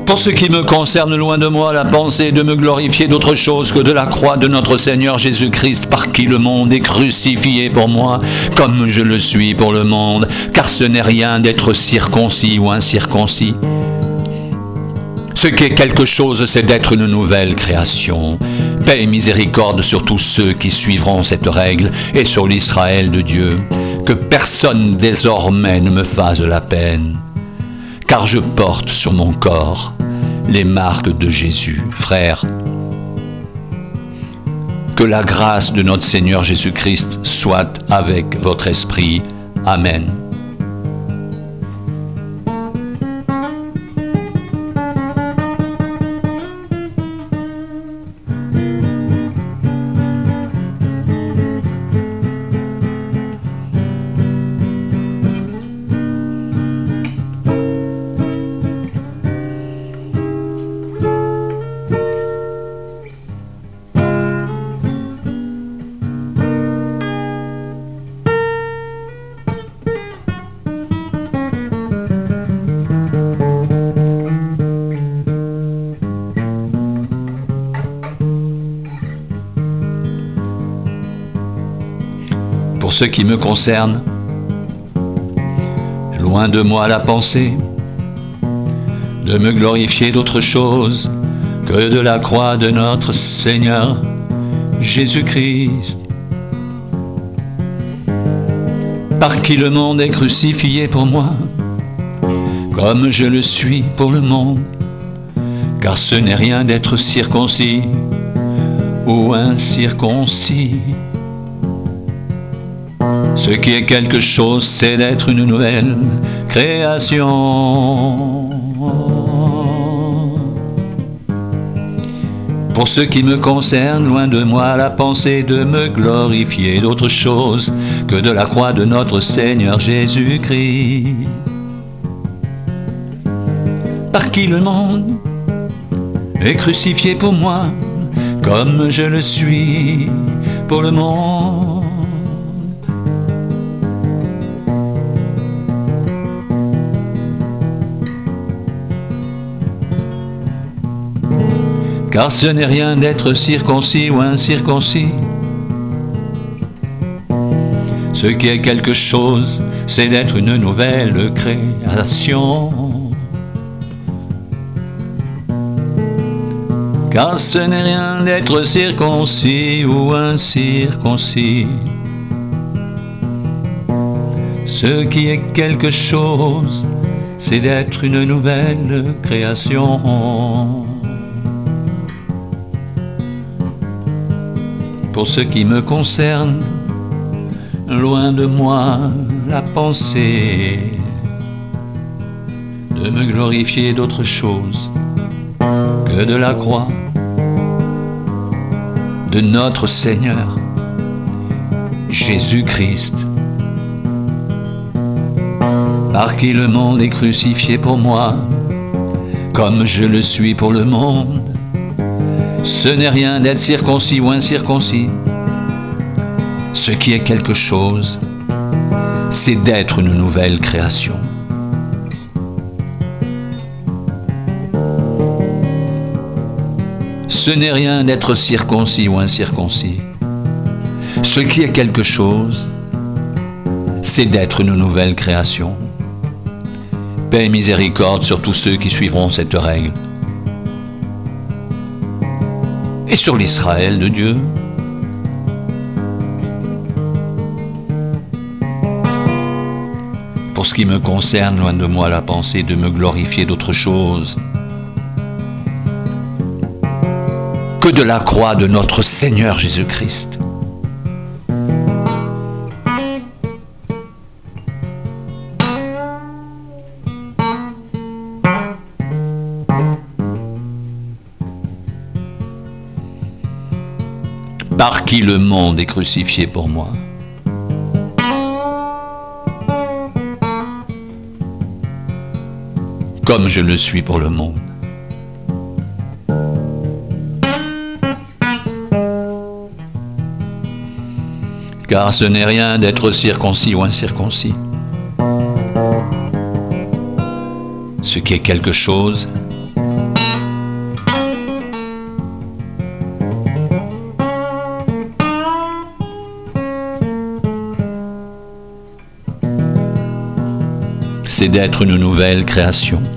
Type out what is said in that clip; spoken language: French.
Pour ce qui me concerne, loin de moi la pensée de me glorifier d'autre chose que de la croix de notre Seigneur Jésus-Christ, par qui le monde est crucifié pour moi, comme je le suis pour le monde, car ce n'est rien d'être circoncis ou incirconcis. Ce qui est quelque chose, c'est d'être une nouvelle création. Paix et miséricorde sur tous ceux qui suivront cette règle et sur l'Israël de Dieu. Que personne désormais ne me fasse de la peine, car je porte sur mon corps les marques de Jésus. Frères, que la grâce de notre Seigneur Jésus-Christ soit avec votre esprit. Amen. Pour ce qui me concerne, loin de moi la pensée de me glorifier d'autre chose que de la croix de notre Seigneur Jésus-Christ, par qui le monde est crucifié pour moi, comme je le suis pour le monde, car ce n'est rien d'être circoncis ou incirconcis. Ce qui est quelque chose, c'est d'être une nouvelle création. Pour ce qui me concerne, loin de moi la pensée de me glorifier d'autre chose que de la croix de notre Seigneur Jésus-Christ, par qui le monde est crucifié pour moi, comme je le suis pour le monde. Car ce n'est rien d'être circoncis ou incirconcis. Ce qui est quelque chose, c'est d'être une nouvelle création. Car ce n'est rien d'être circoncis ou incirconcis. Ce qui est quelque chose, c'est d'être une nouvelle création. Pour ce qui me concerne, loin de moi la pensée de me glorifier d'autre chose que de la croix de notre Seigneur Jésus-Christ, par qui le monde est crucifié pour moi, comme je le suis pour le monde. Ce n'est rien d'être circoncis ou incirconcis. Ce qui est quelque chose, c'est d'être une nouvelle création. Ce n'est rien d'être circoncis ou incirconcis. Ce qui est quelque chose, c'est d'être une nouvelle création. Paix et miséricorde sur tous ceux qui suivront cette règle. Et sur l'Israël de Dieu. Pour ce qui me concerne, loin de moi la pensée de me glorifier d'autre chose que de la croix de notre Seigneur Jésus-Christ. Par qui le monde est crucifié pour moi. Comme je le suis pour le monde. Car ce n'est rien d'être circoncis ou incirconcis. Ce qui est quelque chose, c'est d'être une nouvelle création.